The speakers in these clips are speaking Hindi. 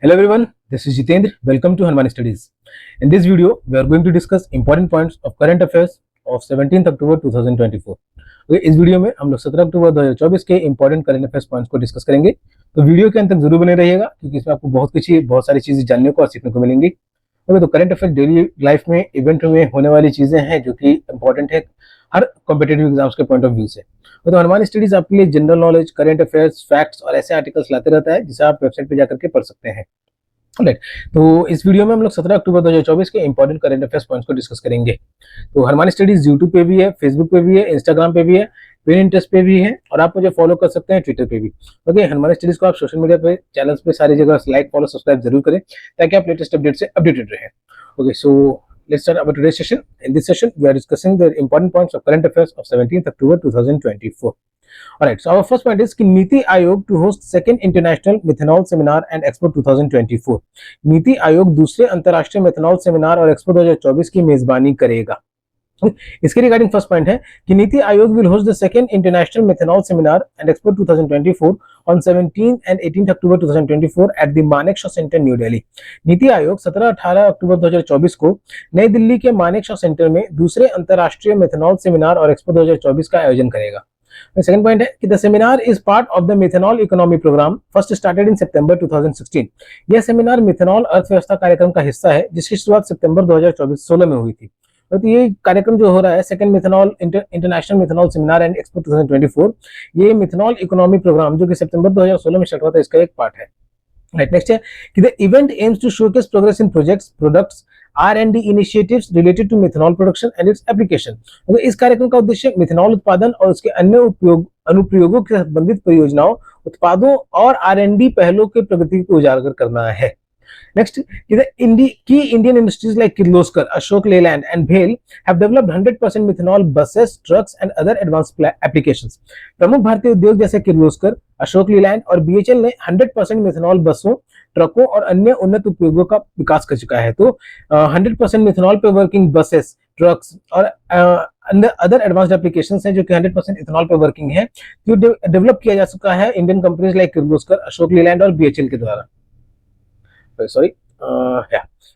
Hello everyone, this is Jitendra. Welcome to Hanuman Studies. In this video, we are going to discuss important points of current affairs of 17th October 2024. Okay, इस वीडियो में हम लोग 17 अक्टूबर 2024 के इंपॉर्टेंट करंट अफेयर्स पॉइंट्स को डिस्कस करेंगे। तो वीडियो के अंत तक जरूर बने रहिएगा क्योंकि इसमें आपको बहुत सारी चीजें जानने को और सीखने को मिलेंगी। ओके, तो करंट अफेयर डेली लाइफ में इवेंट में होने वाली चीजें हैं जो कि इंपॉर्टेंट है हर कॉम्पिटेटिव एग्जाम्स के पॉइंट ऑफ व्यू से। तो हनुमान स्टडीज आपके लिए general knowledge, current affairs, facts और ऐसे आर्टिकल्स लाते रहता है जिसे आप वेबसाइट पे जाकर के पढ़ सकते हैं। राइट, तो इस वीडियो में हम लोग 17 अक्टूबर 2024 के इंपॉर्टेंट करंट अफेयर्स पॉइंट्स को डिस्कस करेंगे। तो हनुमान स्टडीज यूट्यूब पे भी है, फेसबुक पे भी है, इंस्टाग्राम पे भी है, पिनिंटरेस्ट पे भी है और आप मुझे फॉलो कर सकते हैं ट्विटर पे भी। ओके, हनुमान स्टडीज को आप सोशल मीडिया पे, चैनल्स पे सारी जगह लाइक, फॉलो, सब्सक्राइब जरूर करें ताकि आप लेटेस्ट अपडेट से अपडेटेड रहें। Okay, so let's start our today's session. In this session, we are discussing the important points of current affairs of 17th October 2024. Alright, so our first point is कि NITI Aayog to host second international methanol seminar and expo 2024. NITI Aayog दूसरे अंतर्राष्ट्रीय मेथनॉल सेमिनार और एक्सपो 2024 की मेजबानी करेगा। इसके रिगार्डिंग फर्स्ट पॉइंट है कि NITI Aayog will host the second international methanol seminar and expo 2024 on 17 and 18 अक्टूबर 2024 at the Manekshaw centre new Delhi. NITI Aayog 17-18 अक्टूबर 2024 को नई दिल्ली के मानेकशॉ सेंटर में दूसरे अंतर्राष्ट्रीय मेथनॉल सेमिनार और एक्सपो 2024 का आयोजन करेगा। सेकंड पॉइंट है कि the seminar is part of the methanol economy program first started in September 2016। यह सेमिनार मेथनॉल अर्थव्यवस्था कार्यक्रम का हिस्सा है जिसकी शुरुआत सितंबर 2016 में हुई थी। तो ये कार्यक्रम जो हो रहा है second methanol international methanol seminar and expo 2024, ये मेथनॉल इकोनॉमी प्रोग्राम जो कि सितंबर 2016 में स्टार्ट हुआ था, इसका एक पार्ट है। राइट, नेक्स्ट है कि the event aims to showcase progress in projects, products, R&D initiatives related to methanol production and its application. तो इस कार्यक्रम का उद्देश्य मेथनॉल उत्पादन और उसके अन्य अनुप्रयोगों के संबंधित परियोजनाओं, उत्पादों और R&D पहलों के प्रगति को उजागर करना है। Next, key Indian industries like Kirloskar, Ashok Leyland and BHEL have developed 100% methanol buses, trucks and other advanced applications. प्रमुख भारतीय उद्योग जैसे किर्लोस्कर, अशोक लीलैंड और BHEL ने 100% मेथनॉल बसों, ट्रकों और अन्य उन्नत उपयोगों का विकास कर चुका है। तो 100% मेथनॉल पे वर्किंग बसेस, ट्रक्स और अदर एडवांस्ड एप्लीकेशंस हैं जो कि 100% इथेनॉल पे वर्किंग है, जो डेवलप किया जा चुका है Indian companies like Kirloskar, Ashok Leyland और BHEL के द्वारा।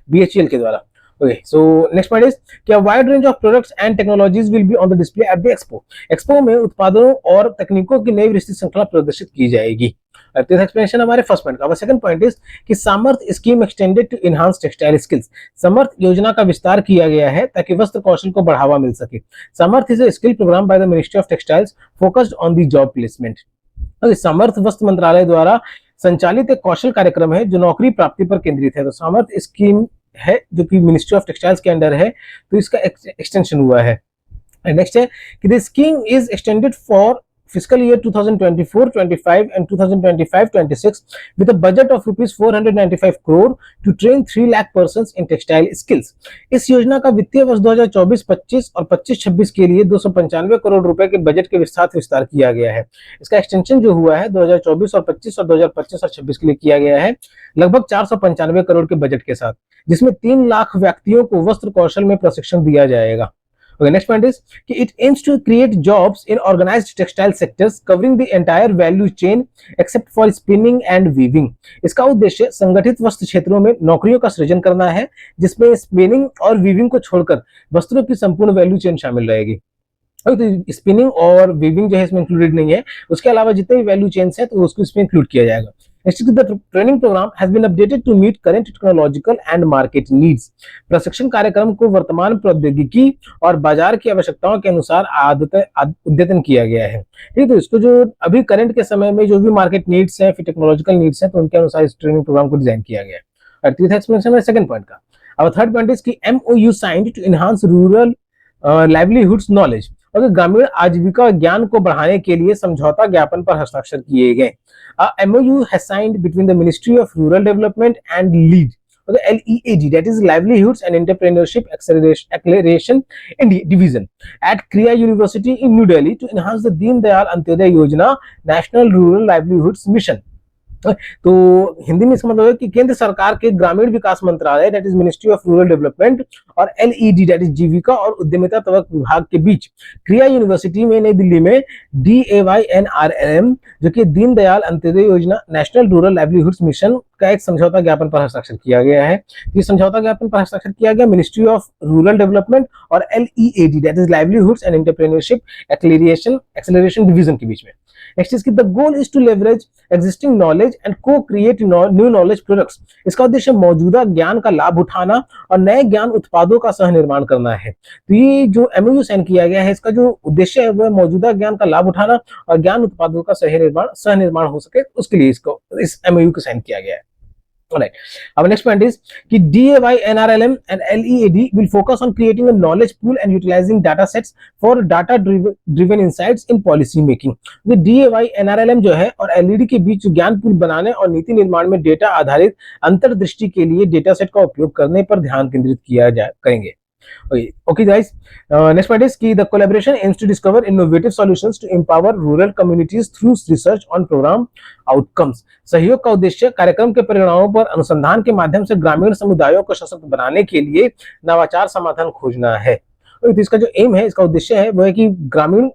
BHEL के द्वारा। Okay, so next point is कि a wide range of products and technologies will be on the display at the expo. Expo में उत्पादों और तकनीकों की नई विस्तृत श्रृंखला प्रदर्शित की जाएगी। एक्सप्लेनेशन हमारे फर्स्ट पॉइंट का। सेकंड पॉइंट इज कि Samarth scheme extended to enhance textile skills. Samarth योजना का विस्तार किया गया है ताकि वस्त्र कौशल को बढ़ावा मिल सके। Samarth is a skill program by the ministry of textiles focused on the job placement. Samarth वस्त्र मंत्रालय द्वारा संचालित एक कौशल कार्यक्रम है जो नौकरी प्राप्ति पर केंद्रित है। तो समर्थ स्कीम है जो कि मिनिस्ट्री ऑफ टेक्सटाइल्स के अंडर है, तो इसका एक्सटेंशन हुआ है। नेक्स्ट है कि the scheme is extended for fiscal year 2024-25 and 2025-26 with a budget of rupees 495 crore to train 3 lakh persons in textile skills. इस योजना का वित्तीय वर्ष 2024-25 और 25-26 के लिए 295 करोड़ रुपए के बजट के विस्तार किया गया है। इसका एक्सटेंशन जो हुआ है 2024 और 25 और 2025 और 26 के लिए किया गया है लगभग 495 करोड़ के बजट के साथ, जिसमें 3 लाख व्यक्तियों को वस्त्र कौशल में प्रशिक्षण दिया जाएगा। Okay, next point is कि it aims to create jobs in organized textile sectors covering the entire value chain except for spinning and weaving. इसका उद्देश्य संगठित वस्त्र क्षेत्रों में नौकरियों का सृजन करना है जिसमें स्पिनिंग और वीविंग को छोड़कर वस्त्रों की संपूर्ण वैल्यू चेन शामिल रहेगी। तो स्पिनिंग और वीविंग जो है इसमें इंक्लूडेड नहीं है, उसके अलावा जितने भी वैल्यू चेन्स है तो उसको इसमें इंक्लूड किया जाएगा। Next, the training program has been updated to meet current technological and market needs. प्रशिक्षण कार्यक्रम को वर्तमान प्रौद्योगिकी और बाजार की आवश्यकताओं के अनुसार अद्यतन किया गया है। ठीक है, तो इसको जो अभी करंट के समय में जो भी मार्केट नीड्स है, फिर टेक्नोलॉजिकल नीड्स है, तो उनके अनुसार इस ट्रेनिंग प्रोग्राम को डिजाइन किया गया है। तीसरा एक्सप्लेनेशन है सेकंड पॉइंट का। अब थर्ड पॉइंट इज कि MOU signed to enhance rural livelihoods knowledge. और ग्रामीण आजीविका ज्ञान को बढ़ाने के लिए समझौता ज्ञापन पर हस्ताक्षर किए गए। MOU has signed between the Ministry of Rural Development and LEAD, or the LEAD, that is Livelihoods and Entrepreneurship Acceleration Division, at Kriya University in New Delhi to enhance the Deen Dayal Antyodaya Yojana National Rural Livelihoods Mission. तो हिंदी में इसका मतलब है कि केंद्र सरकार के ग्रामीण विकास मंत्रालय that is ministry of rural development और एलईडी दैट इज जीविका और उद्यमिता विभाग के बीच क्रिया यूनिवर्सिटी में नई दिल्ली में DAYNRLM जो कि दीनदयाल अंत्योदय योजना नेशनल रूरल लाइवलीहुड्स मिशन का एक समझौता ज्ञापन पर हस्ताक्षर किया गया है। ये समझौता ज्ञापन पर हस्ताक्षर किया गया मिनिस्ट्री ऑफ रूरल डेवलपमेंट और LEAD that is livelihoods and entrepreneurship acceleration division के बीच में। Next is the goal is to leverage existing knowledge and को क्रिएट न्यू नॉलेज प्रोडक्ट्स। इसका उद्देश्य मौजूदा ज्ञान का लाभ उठाना और नए ज्ञान उत्पादों का सह निर्माण करना है। तो ये जो MOU साइन किया गया है इसका जो उद्देश्य है वो मौजूदा ज्ञान का लाभ उठाना और ज्ञान उत्पादों का सह निर्माण हो सके उसके लिए इसको इस MOU को साइन किया गया है। Alright. Our next point is कि DAYNRLM and LEAD will focus on creating a knowledge pool and utilizing data sets for data driven insights in policy making. तो DAYNRLM जो है और LED के बीच ज्ञान पूल बनाने और नीति निर्माण में डेटा आधारित अंतर्दृष्टि के लिए डेटा सेट का उपयोग करने पर ध्यान केंद्रित किया करेंगे। Okay guys, next point is कि the collaboration aims to discover innovative solutions to empower rural communities through research on program outcomes. सहयोग का उद्देश्य कार्यक्रम के परिणामों पर अनुसंधान के माध्यम से ग्रामीण समुदायों को सशक्त बनाने के लिए नवाचार समाधान खोजना है। तो इसका जो एम है इसका उद्देश्य है वो है कि ग्रामीण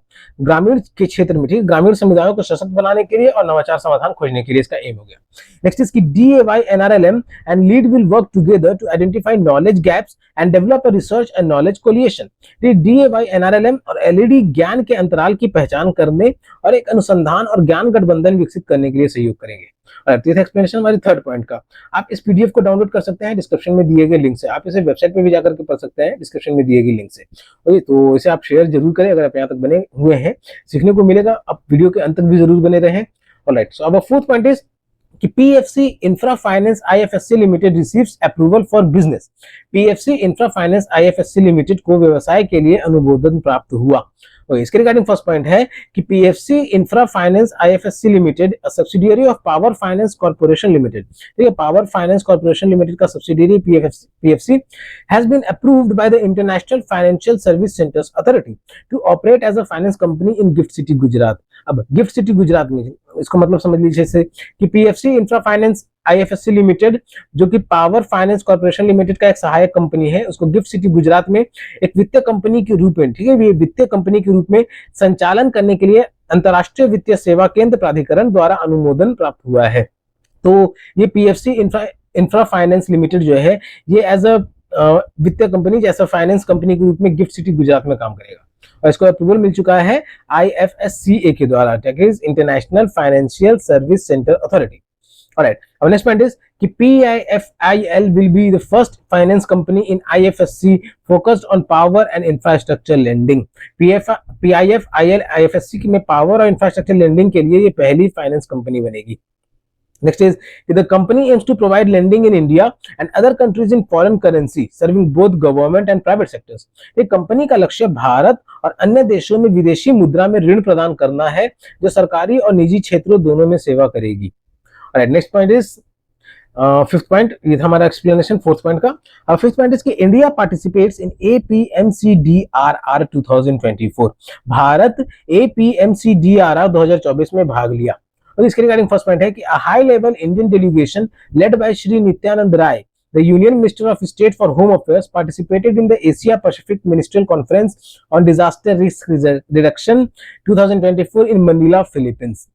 के क्षेत्र में ठीक ग्रामीण समुदायों को सशक्त बनाने के लिए और नवाचार समाधान खोजने के लिए इसका एम हो गया। नेक्स्ट इज की DAYNRLM and LEAD will work together to identify knowledge gaps and develop a research and knowledge coalition. DAYNRLM और LED ज्ञान के अंतराल की पहचान करने और एक अनुसंधान और ज्ञान गठबंधन विकसित करने के लिए सहयोग करेंगे। एक्सप्लेनेशन हमारी थर्ड पॉइंट का। आप इस PDF को डाउनलोड कर सकते हैं डिस्क्रिप्शन में दिए गए लिंक से। आप इसे वेबसाइट पे भी जाकर के पढ़ सकते हैं डिस्क्रिप्शन में दिए गए लिंक से। ओके, तो इसे आप शेयर जरूर करें अगर आप यहाँ तक बने हुए हैं, सीखने को मिलेगा। आप वीडियो के अंत तक भी जरूर बने रहें। ऑलराइट, सो अब फोर्थ पॉइंट इज कि PFC infra finance IFSC limited receives approval for business. PFC infra finance IFSC limited को व्यवसाय के लिए अनुमोदन प्राप्त हुआ। और इसके रिगार्डिंग फर्स्ट पॉइंट है कि PFC infra finance IFSC limited a subsidiary of power finance corporation limited. ठीक है, पावर फाइनेंस कॉर्पोरेशन लिमिटेड का subsidiary PFC has been approved by the international financial service centres authority to operate as a finance company in GIFT City Gujarat. अब गिफ्ट सिटी गुजरात में इसको मतलब समझ लीजिए जैसे कि PFC infra finance IFSC limited जो कि पावर फाइनेंस कॉर्पोरेशन लिमिटेड का एक सहायक कंपनी है, उसको गिफ्ट सिटी गुजरात में एक वित्तीय कंपनी के रूप में, ठीक है, ये वित्तीय कंपनी के रूप में संचालन करने के लिए अंतर्राष्ट्रीय वित्तीय सेवा केंद्र प्राधिकरण द्वारा अनुमोदन प्राप्त हुआ है। तो ये PFC इंफ्रा फाइनेंस लिमिटेड जो है ये एज अ वित्तीय कंपनी जैसा फाइनेंस कंपनी के रूप में गिफ्ट सिटी गुजरात में काम करेगा और इसको अप्रूवल मिल चुका है IFSCA के द्वारा, that is international financial service centre authority. Alright, our next point is कि PIFIL will be the first finance company in IFSC focused on power and infrastructure lending. PIFIL IFSC में पावर और इंफ्रास्ट्रक्चर लेंडिंग के लिए ये पहली फाइनेंस कंपनी बनेगी। Next is the company aims to provide lending in India and other countries in foreign currency, serving both government and private sectors. ये कंपनी का लक्ष्य भारत और अन्य देशों में विदेशी मुद्रा में ऋण प्रदान करना है जो सरकारी और निजी क्षेत्रों दोनों में सेवा करेगी। Alright, next point is fifth point, ये था हमारा एक्सप्लेनेशन फोर्थ पॉइंट का। अब फिफ्थ पॉइंट इज कि India participates in APMCDRR 2024। Bharat APMCDRR 2024 में भाग लिया। और इसके रिगार्डिंग फर्स्ट पॉइंट है कि high level Indian delegation led by Shri Nityanand Rai, the Union Minister of State for Home Affairs, participated in the Asia Pacific Ministerial Conference on Disaster Risk Reduction 2024 in Manila, Philippines.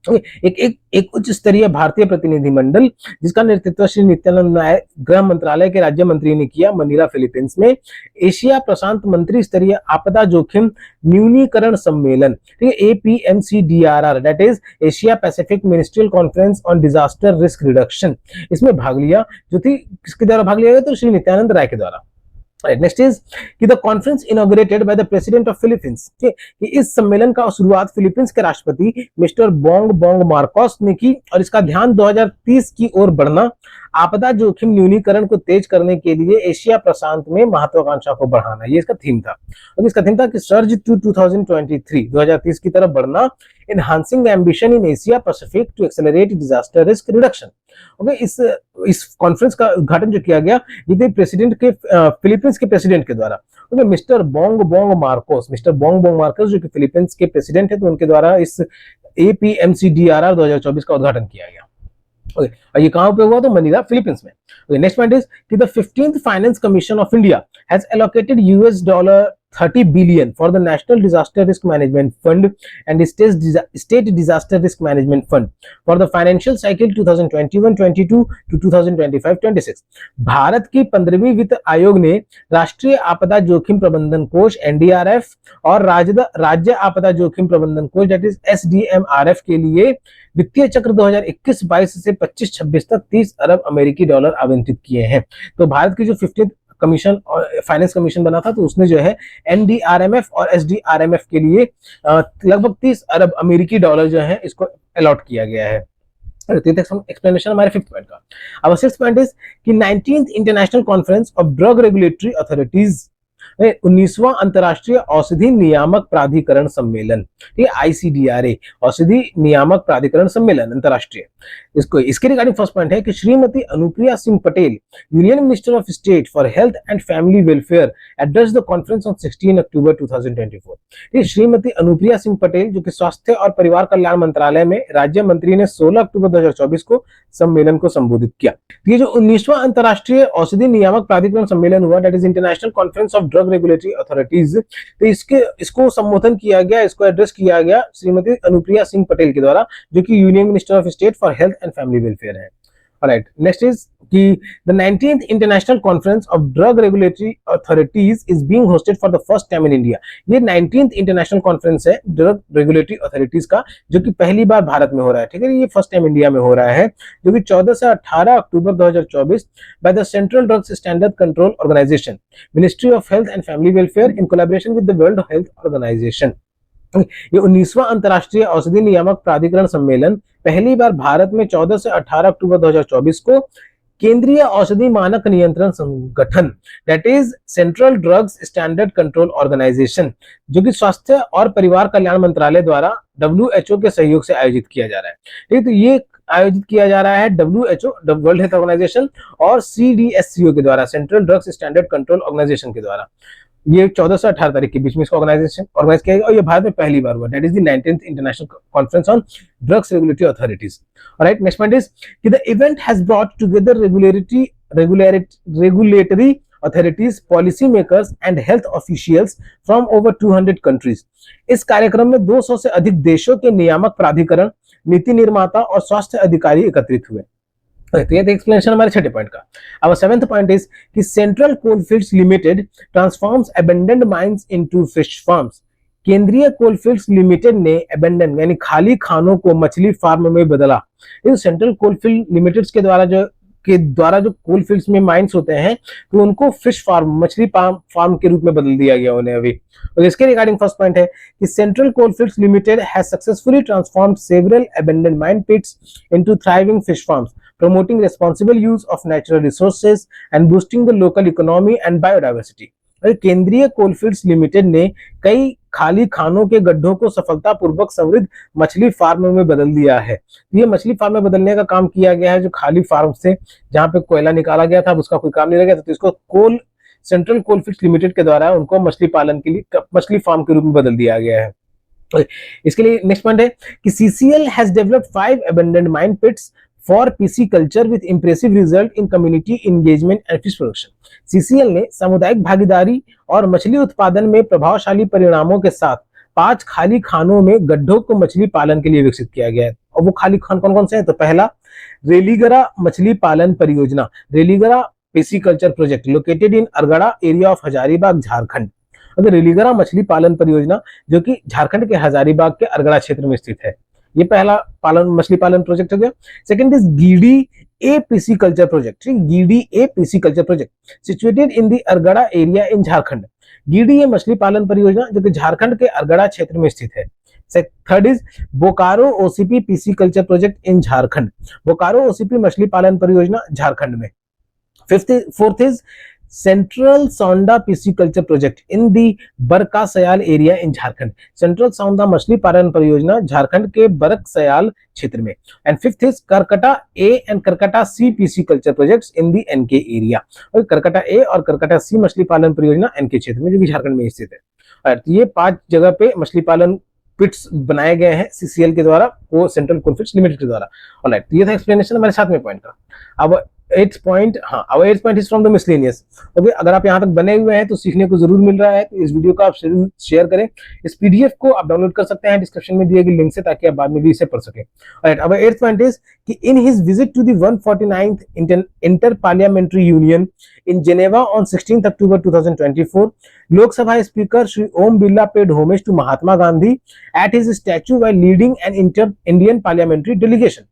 एक उच्च स्तरीय भारतीय प्रतिनिधिमंडल जिसका नेतृत्व श्री नित्यानंद राय गृह मंत्रालय के राज्य मंत्री ने किया मनीला फिलीपींस में एशिया प्रशांत मंत्री स्तरीय आपदा जोखिम न्यूनीकरण सम्मेलन, ठीक है, APMCDRR that is Asia Pacific ministerial conference on disaster risk reduction, इसमें भाग लिया। जो थी किसके द्वारा भाग लिया गया? तो श्री नित्यानंद राय के द्वारा। नेक्स्ट इज कि the conference inaugurated by the president of Philippines, ठीक है, इस सम्मेलन का शुरुआत फिलीपींस के राष्ट्रपति मिस्टर बोंग मार्कोस ने की और इसका ध्यान 2030 की ओर बढ़ना, आपदा जोखिम न्यूनीकरण को तेज करने के लिए एशिया प्रशांत में महत्वाकांक्षा को बढ़ाना, ये इसका थीम था। और इसका थीम था कि सर्ज टू 2030 की तरफ बढ़ना, enhancing the ambition in Asia Pacific to accelerate disaster risk reduction. Okay, इस कॉन्फ्रेंस का उद्घाटन जो किया गया ये प्रेसिडेंट के फिलीपींस के प्रेसिडेंट के द्वारा, ओके, मिस्टर बोंग मार्कोस जो कि फिलीपींस के प्रेसिडेंट है, तो उनके द्वारा इस APMCDRR 2024 का उद्घाटन किया गया। ओके, और ये कहां पे हुआ? तो मनीला, फिलीपींस में। ओके, नेक्स्ट पॉइंट इज कि the 15th finance commission of India has allocated $30 billion for the National Disaster Risk Management Fund and State Disaster Risk Management Fund for the financial cycle 2021-22 to 2025-26। Bharat की 15वीं वित्त आयोग ने राष्ट्रीय आपदा जोखिम प्रबंधन कोष एनडीआरएफ और राज्य आपदा जोखिम प्रबंधन कोष दैट इज एसडीएमआरएफ के लिए वित्तीय चक्र 2021-22 से 25-26 तक $30 अरब आवंटित किए हैं। तो भारत की जो 15th कमीशन और फाइनेंस कमीशन बना था, तो उसने जो है एनडीआरएमएफ और एसडीआरएमएफ के लिए लगभग $30 अरब जो है इसको अलॉट किया गया है। एक्सप्लेनेशन हमारे 5th पॉइंट का। अब 6th पॉइंट इज कि 19th international conference of drug regulatory authorities 19वां अंतरराष्ट्रीय औषधि नियामक प्राधिकरण सम्मेलन, ठीक है, आईसीडीआरए औषधि नियामक प्राधिकरण सम्मेलन अंतरराष्ट्रीय, इसके रिगार्डिंग फर्स्ट पॉइंट है कि Shrimati Anupriya Singh Patel, union minister of state for health and family welfare, address the conference on 16 अक्टूबर 2024। ये श्रीमती अनुप्रिया सिंह पटेल जो कि स्वास्थ्य और परिवार कल्याण मंत्रालय में राज्य मंत्री ने 16 अक्टूबर 2024 को सम्मेलन को संबोधित किया। ये जो 19वां अंतरराष्ट्रीय औषधि नियामक प्राधिकरण सम्मेलन हुआ, that is international conference of drug regulatory authorities, तो इसको संबोधन किया गया, इसको एड्रेस किया गया श्रीमती अनुप्रिया सिंह पटेल के द्वारा, जो कि union minister of state for health and family welfare है। ऑलराइट, नेक्स्ट इज कि the 19th international conference of drug regulatory authorities is being hosted for the first time in India. ये 19th इंटरनेशनल कॉन्फ्रेंस है ड्रग रेगुलेटरी अथॉरिटीज का, जो कि पहली बार भारत में हो रहा है, ठीक है, ये फर्स्ट टाइम इंडिया में हो रहा है, जो कि 14 से 18 अक्टूबर 2024 by the central drugs standard control organisation, ministry of health and family welfare in collaboration with the world health organization. ये 19वां अंतरराष्ट्रीय औषधि नियामक प्राधिकरण सम्मेलन पहली बार भारत में 14 से 18 अक्टूबर 2024 को केंद्रीय औषधि मानक नियंत्रण संगठन that is central drugs standard control organisation, जो कि स्वास्थ्य और परिवार कल्याण मंत्रालय द्वारा WHO के सहयोग से आयोजित किया जा रहा है। ठीक, तो ये आयोजित किया जा रहा है WHO वर्ल्ड हेल्थ ऑर्गेनाइजेशन और CDSCO के द्वारा, central drugs standard control organisation के द्वारा। ये 14 से 18 तारीख के बीच में इसको ऑर्गेनाइज किया गया और ये भारत में पहली बार हुआ, that is the 19th international conference on drugs regulatory authorities. Alright, next point is कि the event has brought together regulatory authorities, policy makers and health officials from over 200 countries। इस कार्यक्रम में 200 से अधिक देशों के नियामक प्राधिकरण, नीति निर्माता और स्वास्थ्य अधिकारी एकत्रित हुए। तो ये एक्सप्लेनेशन हमारे 6ठे पॉइंट का। अब 7th पॉइंट इज कि Central Coalfields Limited transforms abandoned mines into fish farms. केंद्रीय कोलफील्ड्स लिमिटेड ने अबेंडन यानी खाली खानों को मछली फार्म में बदला। इस सेंट्रल कोलफील्ड लिमिटेड के द्वारा जो कोल फील्ड्स में माइंस होते हैं, तो उनको फिश फार्म, मछली फार्म के रूप में बदल दिया गया उन्हें अभी। और इसके रिगार्डिंग फर्स्ट पॉइंट है कि Central Coal Fields Limited has successfully transformed several abandoned mine pits into thriving fish farms, promoting responsible use of natural resources and boosting the local economy and biodiversity। केंद्रीय कोलफील्ड्स लिमिटेड ने कई खाली खानों के गड्ढों को सफलतापूर्वक समृद्ध मछली फार्म में बदल दिया है। ये मछली फार्म में बदलने का काम किया गया है, जो खाली फार्म से जहां पे कोयला निकाला गया था, उसका कोई काम नहीं रह गया था, तो इसको सेंट्रल कोलफील्ड्स लिमिटेड के द्वारा उनको मछली पालन के लिए मछली फार्म के रूप में बदल दिया गया है। इसके लिए नेक्स्ट पॉइंट है कि CCL has developed 5 abandoned mine pits for pisciculture with impressive result in community engagement and fish production। CCL ने सामुदायिक भागीदारी और मछली उत्पादन में प्रभावशाली परिणामों के साथ 5 खाली खानों में गड्ढों को मछली पालन के लिए विकसित किया गया है। और वो खाली खान कौन कौन से हैं? तो पहला, रेलीगरा मछली पालन परियोजना, Religara pisciculture project located in Argada area of Hazaribagh, Jharkhand. अगर रेलीगरा मछली पालन परियोजना जो कि झारखंड के हजारीबाग के अरगड़ा क्षेत्र में स्थित है, ये पहला मछली पालन प्रोजेक्ट हो गया। Second is Gidi A pisciculture project, Gidi A pisciculture project situated in the Argada area in Jharkhand. Gidi A मछली पालन परियोजना जो कि झारखंड के अरगड़ा क्षेत्र में स्थित है। Third is Bokaro OCP pisciculture project in Jharkhand, Bokaro OCP मछली पालन परियोजना झारखंड में। Fourth is Central Saunda pisciculture project in the Barka Sayal area in Jharkhand, Central Saunda मछली पालन परियोजना झारखंड के बरक सयाल क्षेत्र में। And fifth is Karkatta A and Karkatta C pisciculture projects in the NK area, और करकटा ए और करकटा सी मछली पालन परियोजना एनके क्षेत्र में जो कि झारखंड में स्थित है। और ये 5 जगह पे मछली पालन पिट्स बनाए गए हैं सीसीएल के द्वारा, वो सेंट्रल कोलफील्ड्स लिमिटेड के द्वारा। ऑलराइट, तो ये था एक्सप्लेनेशन हमारे 7वें पॉइंट का। अब 8th पॉइंट, हाँ, अब 8th point is from the miscellaneous. Okay, अगर आप यहाँ तक बने हुए हैं तो सीखने को जरूर मिल रहा है, तो इस वीडियो को आप जरूर शेयर करें। इस पीडीएफ को आप डाउनलोड कर सकते हैं डिस्क्रिप्शन में दिए गए लिंक से, ताकि आप बाद में भी इसे पढ़ सकें। ऑलराइट, अब 8th पॉइंट इज कि in his visit to the 149th inter parliamentary union in Geneva on 16 October 2024, Lok Sabha speaker Shri Om Birla paid homage to Mahatma Gandhi at his statue while leading an inter Indian parliamentary delegation.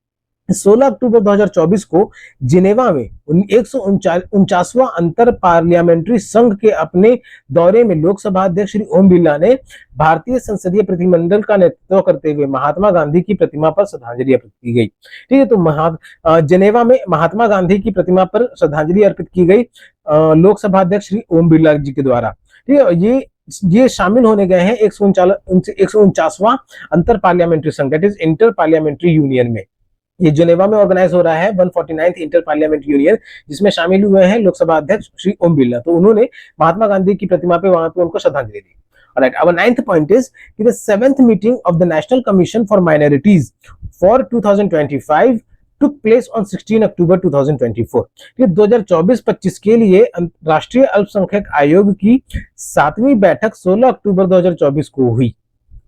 16 अक्टूबर 2024 को जिनेवा में 149वां अंतर पार्लियामेंट्री संघ के अपने दौरे में लोकसभा अध्यक्ष श्री ओम बिरला ने भारतीय संसदीय प्रतिनिधिमंडल का नेतृत्व करते हुए महात्मा गांधी की प्रतिमा पर श्रद्धांजलि अर्पित की गई। ठीक है, तो जिनेवा में महात्मा गांधी की प्रतिमा पर श्रद्धांजलि अर्पित की गई लोकसभा अध्यक्ष श्री ओम बिरला जी के द्वारा। ठीक है, ये शामिल होने गए हैं 149वां अंतर पार्लियामेंट्री संघ, that is inter parliamentary union में। ये जेनेवा में ऑर्गेनाइज हो रहा है 149th इंटर पार्लियामेंट्री यूनियन, जिसमें शामिल हुए हैं लोकसभा अध्यक्ष श्री ओम बिरला। तो उन्होंने महात्मा गांधी की प्रतिमा पे वहां पे उनको श्रद्धांजलि दी। Alright, our 9th point is the 7th meeting of the National Commission for Minorities for 2025 took place on 16 अक्टूबर 2024। 2024-25 के लिए राष्ट्रीय अल्पसंख्यक आयोग की 7वीं बैठक 16 अक्टूबर 2024 को हुई।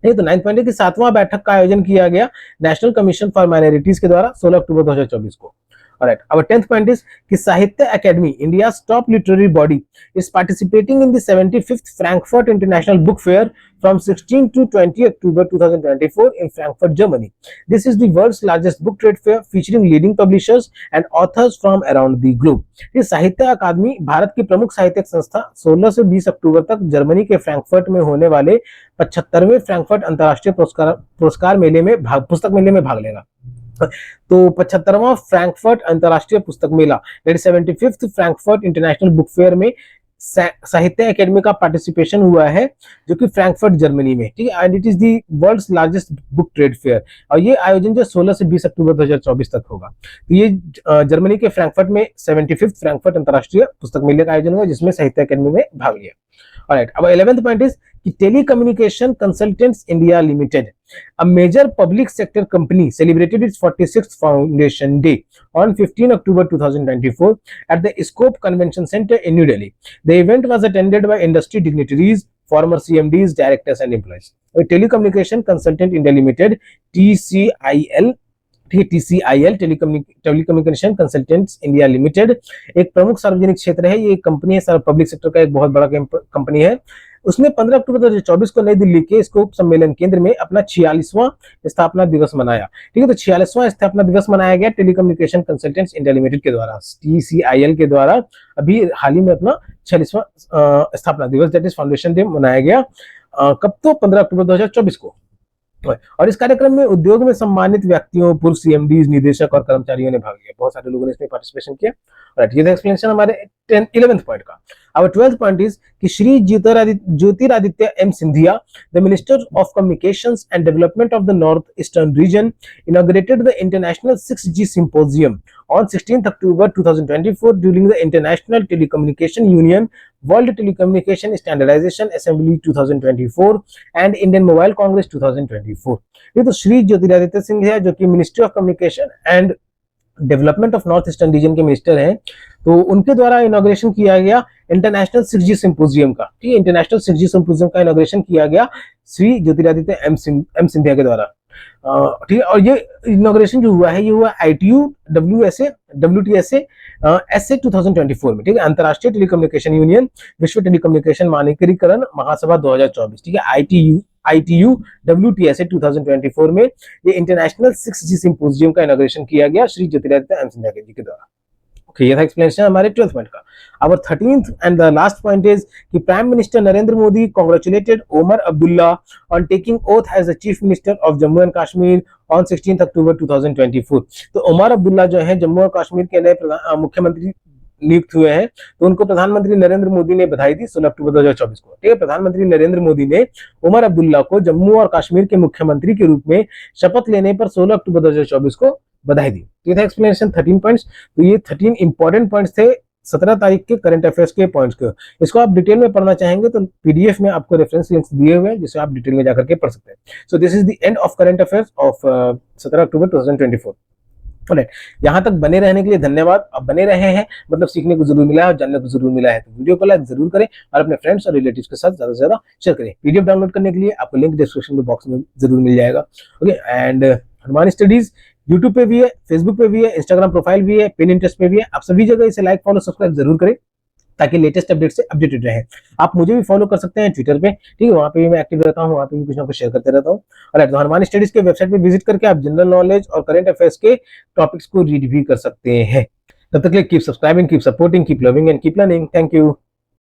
तो 9th पॉइंट है कि 7वां बैठक का आयोजन किया गया नेशनल कमीशन फॉर माइनॉरिटीज के द्वारा 16 अक्टूबर 2024 को। ऑलराइट, अब 10th पॉइंट इज कि साहित्य academy, India's top literary body, is participating in the 75th Frankfurt International Book Fair from 16 to 20 October 2024 in Frankfurt, Germany. This is the world's largest book trade fair featuring leading publishers and authors from around the globe. ये साहित्य अकादमी भारत की प्रमुख साहित्यिक संस्था 16 से 20 अक्टूबर तक जर्मनी के फ्रैंकफर्ट में होने वाले 75वें फ्रैंकफर्ट अंतर्राष्ट्रीय पुरस्कार मेले में पुस्तक मेले में भाग लेगा। तो 75वां फ्रैंकफर्ट अंतर्राष्ट्रीय पुस्तक मेला, that is 75th Frankfurt international book fair में साहित्य अकेडमी का पार्टिसिपेशन हुआ है, जो कि फ्रैंकफर्ट जर्मनी में। ठीक है, and it is the world's largest book trade fair, और ये आयोजन जो 16 से 20 अक्टूबर 2024 तक होगा। तो ये जर्मनी के फ्रैंकफर्ट में 75th फ्रैंकफर्ट अंतर्राष्ट्रीय पुस्तक मेले का आयोजन हुआ, जिसमें साहित्य अकेडमी में भाग लिया। ऑलराइट, अब 11th पॉइंट इज कि telecommunication consultants India limited, a major public sector company, celebrated its 46th foundation day on 15 October 2024 at the Scope Convention Center in New Delhi. The event was attended by industry dignitaries, former CMDs, directors and employees. Telecommunication Consultant India Limited, TCIL, TCIL telecommunication consultants India limited एक प्रमुख सार्वजनिक क्षेत्र है। ये एक कंपनी है, पब्लिक सेक्टर का एक बहुत बड़ा कंपनी है। उसने 15 अक्टूबर 2024 को नई दिल्ली के स्कोप सम्मेलन केंद्र में अपना 46वां स्थापना दिवस मनाया। ठीक है, तो 46वां स्थापना दिवस मनाया गया टेलीकम्युनिकेशन कंसल्टेंट्स इंडिया लिमिटेड के द्वारा, TCIL के द्वारा अभी हाल ही में अपना 46वां स्थापना दिवस, दैट इज फाउंडेशन डे मनाया गया। कब? तो 15 अक्टूबर 2024 को। और इस कार्यक्रम में उद्योग में सम्मानित व्यक्तियों, पूर्व सीएमडीज, निदेशक और कर्मचारियों ने भाग लिया। बहुत सारे लोगों ने इसमें पार्टिसिपेशन किया। राइट, ये था एक्सप्लेनेशन हमारे 11th पॉइंट का। अब 12th पॉइंट इज कि Shri Jyotiraditya M Scindia, the minister of communications and development of the north eastern region, inaugurated the international 6G symposium on 16th October 2024 during the International Telecommunication Union World Telecommunication Standardization Assembly 2024 and Indian Mobile Congress 2024। ये तो श्री ज्योतिरादित्य सिंधिया, जो कि ministry of communication and development of north eastern reason के मिनिस्टर हैं, तो उनके द्वारा इनॉग्रेशन किया गया इंटरनेशनल 6G सिंपोजियम का। ठीक है, इंटरनेशनल 6G सिंपोजियम का इनॉग्रेशन किया गया श्री ज्योतिरादित्य एम सिंधिया के द्वारा। ठीक है, और ये इनॉग्रेशन जो हुआ है, ये हुआ ITU WTSA SA 2024 में। ठीक है, अंतरराष्ट्रीय टेलीकम्युनिकेशन यूनियन विश्व टेलीकम्युनिकेशन मानकीकरण महासभा 2024। ठीक है, ITU WTSA 2024 में ये इंटरनेशनल 6G सिंपोजियम का इनॉग्रेशन किया गया श्री ज्योतिरादित्य एम सिंधिया जी के द्वारा। ओके, ये था एक्सप्लेनेशन हमारे 12th पॉइंट का। Our 13th and the last point is कि Prime Minister Narendra Modi congratulated Omar Abdullah on taking oath as the Chief Minister of Jammu and Kashmir on 16th October 2024। तो ओमर अब्दुल्ला जो है जम्मू और कश्मीर के नए मुख्यमंत्री नियुक्त हुए हैं, तो उनको प्रधानमंत्री नरेंद्र मोदी ने बधाई दी 16 अक्टूबर 2024 को। ठीक है, प्रधानमंत्री नरेंद्र मोदी ने ओमर अब्दुल्ला को जम्मू और कश्मीर के मुख्यमंत्री के रूप में शपथ लेने पर 16 अक्टूबर 2024 को बधाई दी। ये था एक्सप्लेनेशन 13 पॉइंट्स। तो ये 13 इंपॉर्टेंट पॉइंट्स थे 17 तारीख के करंट अफेयर्स के पॉइंट्स को। इसको आप डिटेल में पढ़ना चाहेंगे तो पीडीएफ में आपको रेफरेंस लिंक्स दिए हुए हैं जिसे आप डिटेल में जाकर के पढ़ सकते हैं। So this is the end of current affairs of 17 October 2024। Right, यहाँ तक बने रहने के लिए धन्यवाद। आप बने रहे हैं मतलब सीखने को जरूर मिला है और जानने को जरूर मिला है, तो वीडियो को लाइक जरूर करें और अपने फ्रेंड्स और रिलेटिव्स के साथ ज्यादा से ज्यादा शेयर करें। पीडीएफ डाउनलोड करने के लिए आपको लिंक डिस्क्रिप्शन बॉक्स में जरूर मिल जाएगा। Okay, and Hanuman studies YouTube पे भी है, फेसबुक पे भी है, इंस्टाग्राम प्रोफाइल भी है, पिनिंटरेस्ट पे भी है। आप सभी जगह इसे लाइक फॉलो सब्सक्राइब जरूर करें ताकि लेटेस्ट अपडेट से अपडेटेड रहे। आप मुझे भी फॉलो कर सकते हैं ट्विटर पे, ठीक है, वहां पे भी मैं एक्टिव रहता हूँ, वहां पे भी कुछ ना कुछ शेयर करते रहता हूँ। और तो हनुमान स्टडीज के वेबसाइट पे विजिट करके आप जनरल नॉलेज और करंट अफेयर्स के टॉपिक्स को रीड भी कर सकते हैं। तब तक के लिए keep subscribing, keep supporting, keep loving and keep learning. Thank you.